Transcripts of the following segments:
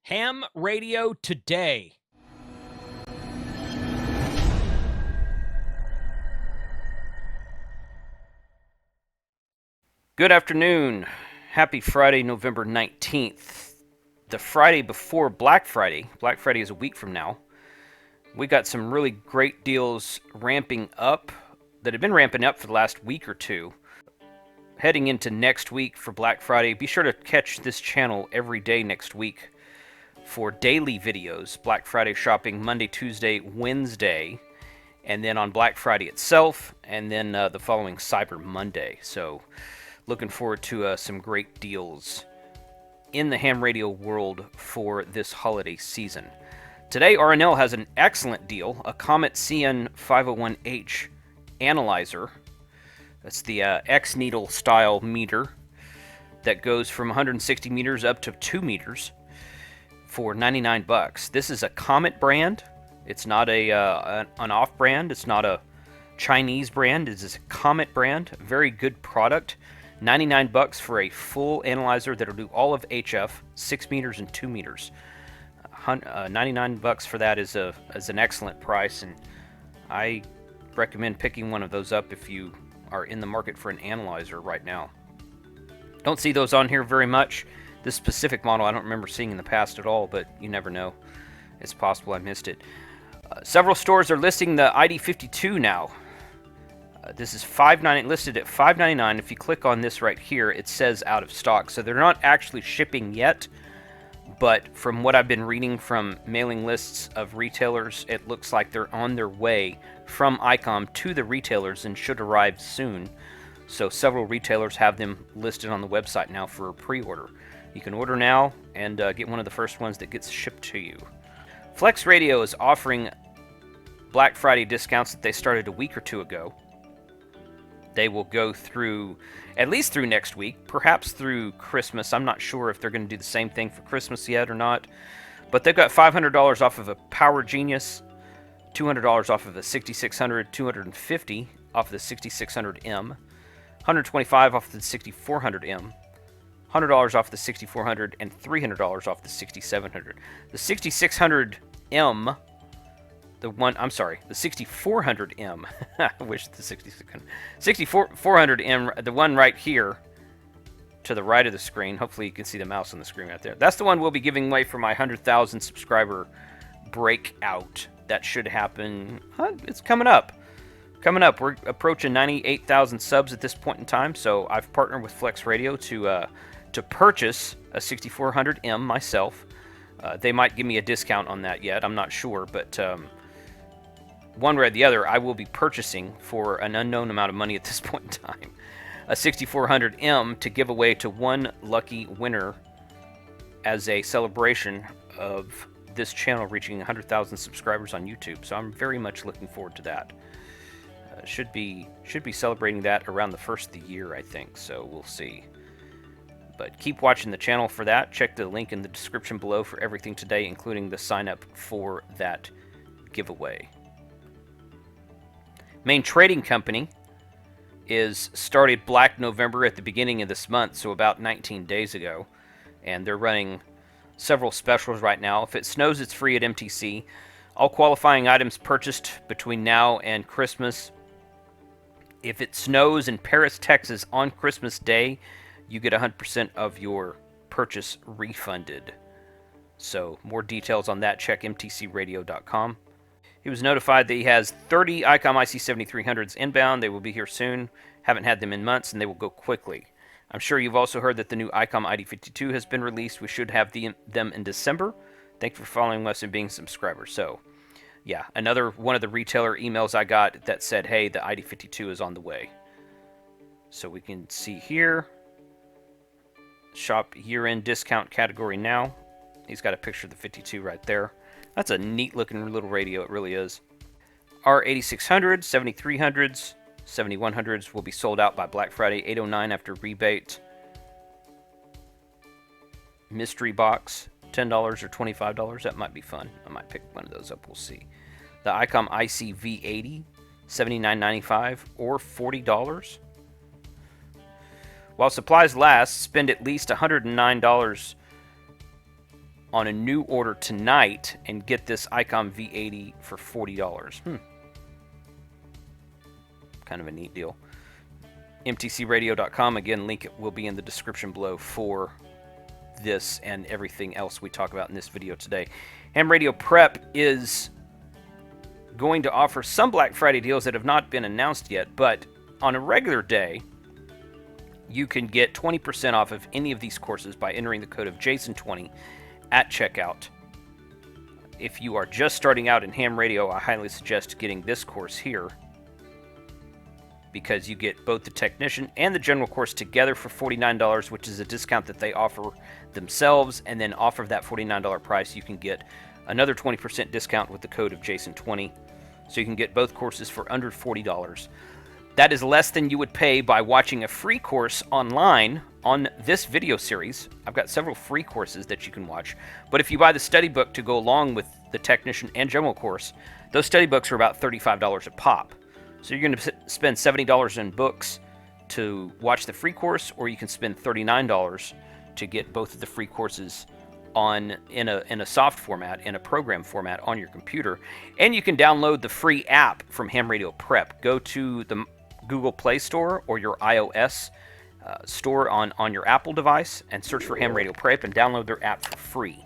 Ham Radio Today. Good afternoon. Happy Friday, November 19th. The Friday before Black Friday. Black Friday is a week from now. We got some really great deals ramping up that have been ramping up for the last week or two. Heading into next week for Black Friday, be sure to catch this channel every day next week for daily videos. Black Friday shopping Monday, Tuesday, Wednesday, and then on Black Friday itself, and then the following Cyber Monday. So looking forward to some great deals in the ham radio world for this holiday season. Today, RNL has an excellent deal, a Comet CN501H analyzer. That's the X needle style meter that goes from 160 meters up to 2 meters for $99. This is a Comet brand. It's not an off brand. It's not a Chinese brand. It is a Comet brand. Very good product. $99 for a full analyzer that'll do all of HF, 6 meters and 2 meters. $99 for that is an excellent price, and I recommend picking one of those up if you are in the market for an analyzer right now. Don't see those on here very much. This specific model I don't remember seeing in the past at all, but you never know. It's possible I missed it. Several stores are listing the ID52 now. This is listed at $5.99. If you click on this right here, it says out of stock. So they're not actually shipping yet, but from what I've been reading from mailing lists of retailers, it looks like they're on their way from ICOM to the retailers and should arrive soon. So several retailers have them listed on the website now for a pre-order. You can order now and get one of the first ones that gets shipped to you. Flex Radio is offering Black Friday discounts that they started a week or two ago. They will go through, at least through next week, perhaps through Christmas. I'm not sure if they're going to do the same thing for Christmas yet or not. But they've got $500 off of a Power Genius, $200 off of a 6600, $250 off of the 6600M, $125 off of the 6400M, $100 off the 6400, and $300 off the 6700. The 6600M, the 6400M. I wish the 6400M, the one right here to the right of the screen. Hopefully you can see the mouse on the screen right there. That's the one we'll be giving away for my 100,000 subscriber breakout. That should happen. It's coming up. We're approaching 98,000 subs at this point in time. So I've partnered with Flex Radio to purchase a 6400M myself. They might give me a discount on that yet. I'm not sure, but one way or the other, I will be purchasing for an unknown amount of money at this point in time a 6400M to give away to one lucky winner as a celebration of this channel reaching 100,000 subscribers on YouTube. So I'm very much looking forward to that. Should be celebrating that around the first of the year, I think. So we'll see. But keep watching the channel for that. Check the link in the description below for everything today, including the sign up for that giveaway. Main Trading Company is started Black November at the beginning of this month, so about 19 days ago, and they're running several specials right now. If it snows, it's free at MTC. All qualifying items purchased between now and Christmas. If it snows in Paris, Texas on Christmas Day, you get 100% of your purchase refunded. So more details on that, check mtcradio.com. He was notified that he has 30 ICOM IC7300s inbound. They will be here soon. Haven't had them in months, and they will go quickly. I'm sure you've also heard that the new ICOM ID52 has been released. We should have them in December. Thank you for following us and being subscribers. So, yeah, another one of the retailer emails I got that said, hey, the ID52 is on the way. So we can see here, shop year-end discount category now. He's got a picture of the 52 right there. That's a neat looking little radio, it really is. Our 8600s, 7300s, 7100s will be sold out by Black Friday, $809 after rebate. Mystery box, $10 or $25. That might be fun. I might pick one of those up, we'll see. The ICOM IC-V80, $79.95 or $40. While supplies last, spend at least $109 on a new order tonight and get this Icom V80 for $40. Kind of a neat deal. MTCRadio.com. Again, link will be in the description below for this and everything else we talk about in this video today. Ham Radio Prep is going to offer some Black Friday deals that have not been announced yet, but on a regular day, you can get 20% off of any of these courses by entering the code of Jason20 at checkout. If you are just starting out in ham radio, I highly suggest getting this course here, because you get both the technician and the general course together for $49, which is a discount that they offer themselves, and then off of that $49 price, you can get another 20% discount with the code of Jason20. So you can get both courses for under $40. That is less than you would pay by watching a free course online on this video series. I've got several free courses that you can watch, but if you buy the study book to go along with the technician and general course, those study books are about $35 a pop. So you're going to spend $70 in books to watch the free course, or you can spend $39 to get both of the free courses in a soft format, in a program format on your computer. And you can download the free app from Ham Radio Prep. Go to the Google Play Store or your iOS store on your Apple device and search for Ham Radio Prep and download their app for free.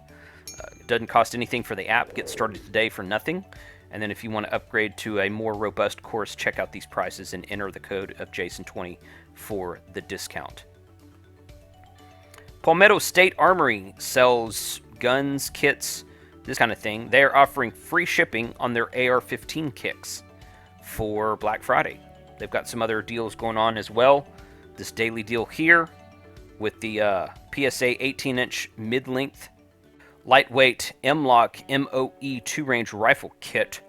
It doesn't cost anything for the app. Get started today for nothing. And then if you want to upgrade to a more robust course, check out these prices and enter the code of Jason20 for the discount. Palmetto State Armory sells guns, kits, this kind of thing. They are offering free shipping on their AR-15 kicks for Black Friday. They've got some other deals going on as well. This daily deal here with the PSA 18-inch mid-length lightweight M-Lock MOE 2-range rifle kit,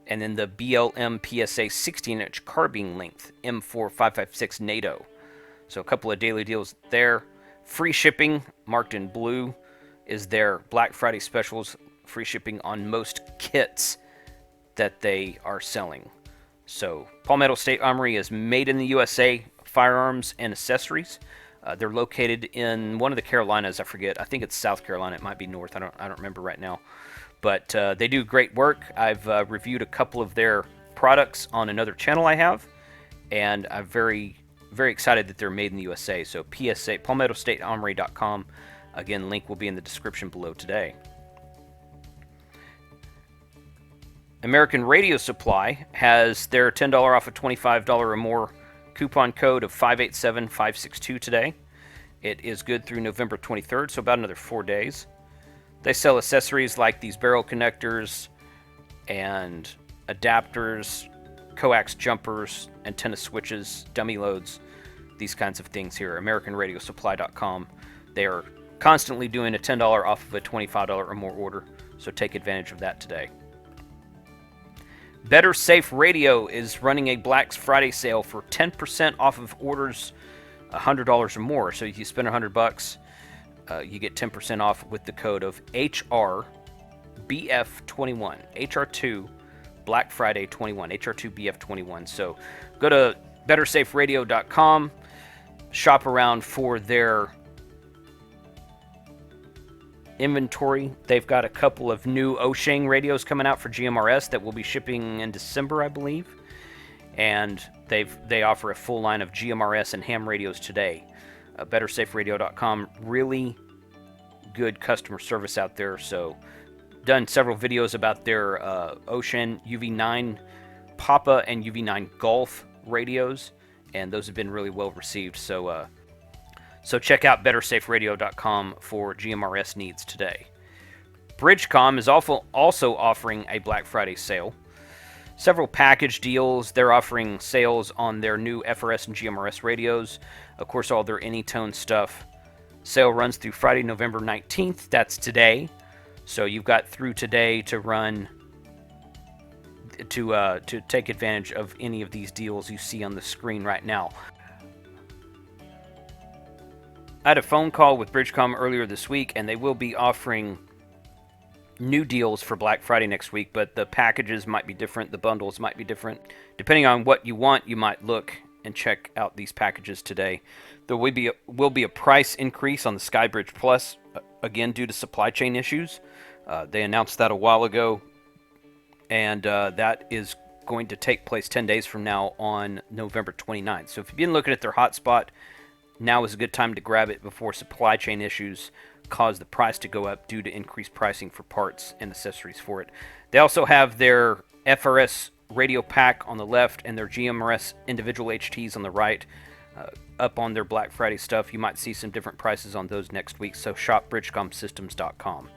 and then the BLM PSA 16-inch carbine length M4 5.56 NATO. So a couple of daily deals there. Free shipping, marked in blue, is their Black Friday specials. Free shipping on most kits that they are selling. So Palmetto State Armory is made in the USA firearms and accessories. They're located in one of the Carolinas. I forget. I think it's South Carolina. It might be North. I don't remember right now. But they do great work. I've reviewed a couple of their products on another channel I have, and I'm very excited that they're made in the USA. So PSA, PalmettoStateArmory.com. Again, link will be in the description below today. American Radio Supply has their $10 off a $25 or more coupon code of 587562 today. It is good through November 23rd, so about another 4 days. They sell accessories like these barrel connectors and adapters, coax jumpers, antenna switches, dummy loads, these kinds of things here. AmericanRadioSupply.com. They are constantly doing a $10 off of a $25 or more order, so take advantage of that today. Better Safe Radio is running a Black Friday sale for 10% off of orders $100 or more. So if you spend $100, you get 10% off with the code of HRBF21. HR2 Black Friday 21. HR2BF21. So go to bettersaferadio.com, shop around for their inventory. They've got a couple of new Oshang radios coming out for GMRS that will be shipping in December, I believe. And they offer a full line of GMRS and ham radios today. BetterSafeRadio.com. Really good customer service out there. So done several videos about their Ocean UV9 Papa and UV9 Golf radios, and those have been really well received. So check out BetterSafeRadio.com for GMRS needs today. Bridgecom is also offering a Black Friday sale. Several package deals. They're offering sales on their new FRS and GMRS radios. Of course, all their Anytone stuff. Sale runs through Friday, November 19th. That's today. So you've got through today to run to take advantage of any of these deals you see on the screen right now. I had a phone call with Bridgecom earlier this week, and they will be offering new deals for Black Friday next week, but the packages might be different, the bundles might be different. Depending on what you want, you might look and check out these packages today. There will be a price increase on the Skybridge Plus again, due to supply chain issues. They announced that a while ago, and that is going to take place 10 days from now on November 29th. So if you've been looking at their hotspot, now is a good time to grab it before supply chain issues cause the price to go up due to increased pricing for parts and accessories for it. They also have their FRS radio pack on the left and their GMRS individual HTs on the right. Up on their Black Friday stuff, you might see some different prices on those next week, so shop bridgecomsystems.com.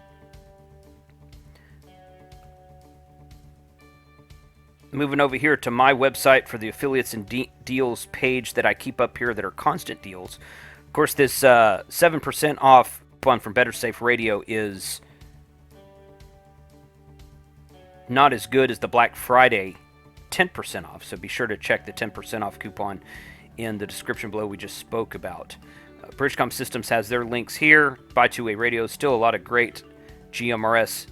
Moving over here to my website for the affiliates and deals page that I keep up here that are constant deals. Of course, this 7% off coupon from Better Safe Radio is not as good as the Black Friday 10% off, so be sure to check the 10% off coupon in the description below we just spoke about. Bridgecom Systems has their links here. Buy two-way radios, still a lot of great GMRS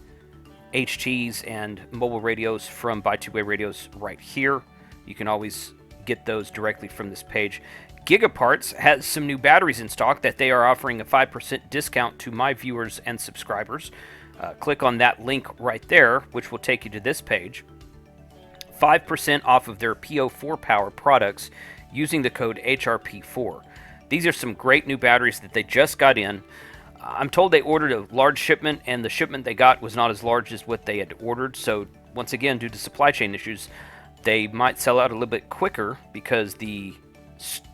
HTs and mobile radios from Buy Two Way Radios right here. You can always get those directly from this page. Gigaparts has some new batteries in stock that they are offering a 5% discount to my viewers and subscribers. Click on that link right there, which will take you to this page. 5% off of their PO4 power products using the code HRP4. These are some great new batteries that they just got in. I'm told they ordered a large shipment, and the shipment they got was not as large as what they had ordered. So once again, due to supply chain issues, they might sell out a little bit quicker because the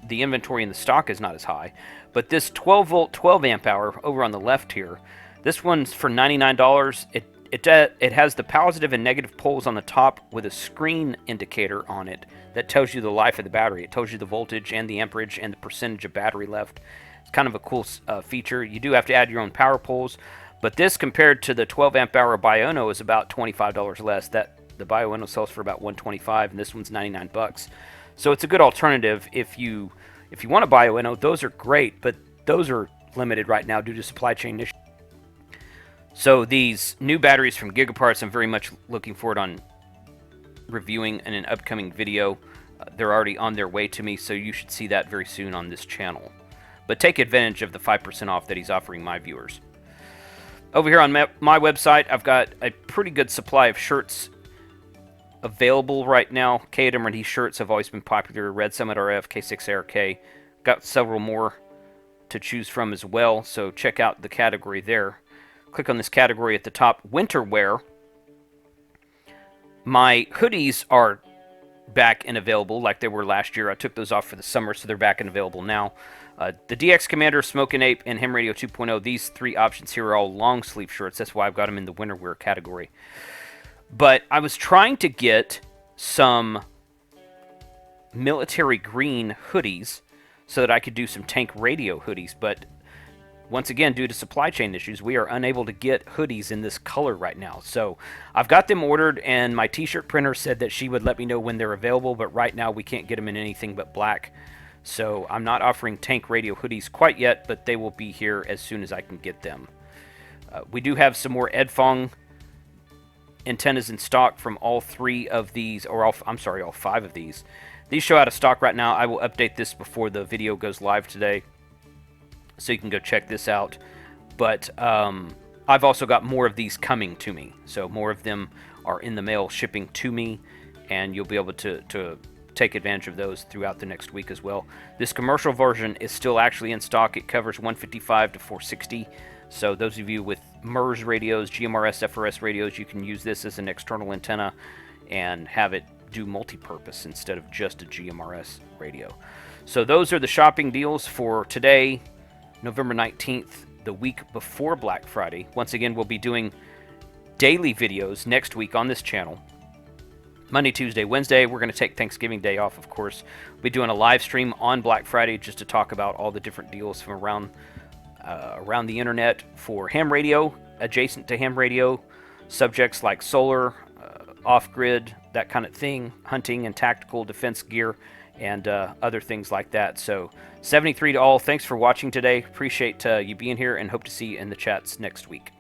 inventory in the stock is not as high. But this 12 volt, 12 amp hour over on the left here, this one's for $99. It has the positive and negative poles on the top with a screen indicator on it that tells you the life of the battery. It tells you the voltage and the amperage and the percentage of battery left. It's kind of a cool feature. You do have to add your own power poles, but this compared to the 12 amp hour Biono is about $25 less. That the Biono sells for about $125, and this one's $99. So it's a good alternative if you want a Biono. Those are great, but those are limited right now due to supply chain issues. So these new batteries from Gigaparts, I'm very much looking forward on reviewing in an upcoming video. They're already on their way to me, so you should see that very soon on this channel. But take advantage of the 5% off that he's offering my viewers. Over here on my website, I've got a pretty good supply of shirts available right now. K-Emerald shirts have always been popular. Red Summit RF, K6ARK. Got several more to choose from as well, so check out the category there. Click on this category at the top, winter wear. My hoodies are back and available like they were last year. I took those off for the summer, so they're back and available now. The DX Commander, Smokin' Ape, and Ham Radio 2.0, these three options here are all long sleeve shirts. That's why I've got them in the winter wear category. But I was trying to get some military green hoodies so that I could do some tank radio hoodies, but once again, due to supply chain issues, we are unable to get hoodies in this color right now. So I've got them ordered, and my t-shirt printer said that she would let me know when they're available, but right now we can't get them in anything but black. So I'm not offering tank radio hoodies quite yet, but they will be here as soon as I can get them. We do have some more Edfong antennas in stock from all three of these, or all 5 of these. These show out of stock right now. I will update this before the video goes live today, so you can go check this out. But I've also got more of these coming to me. So more of them are in the mail shipping to me, and you'll be able to take advantage of those throughout the next week as well. This commercial version is still actually in stock. It covers 155 to 460. So those of you with MERS radios, GMRS, FRS radios, you can use this as an external antenna and have it do multi-purpose instead of just a GMRS radio. So those are the shopping deals for today, November 19th, the week before Black Friday. Once again, we'll be doing daily videos next week on this channel. Monday, Tuesday, Wednesday. We're going to take Thanksgiving Day off, of course. We'll be doing a live stream on Black Friday just to talk about all the different deals from around the internet for ham radio, adjacent to ham radio, subjects like solar, off-grid, that kind of thing, hunting and tactical defense gear, and other things like that. So 73 to all. Thanks for watching today. Appreciate you being here, and hope to see you in the chats next week.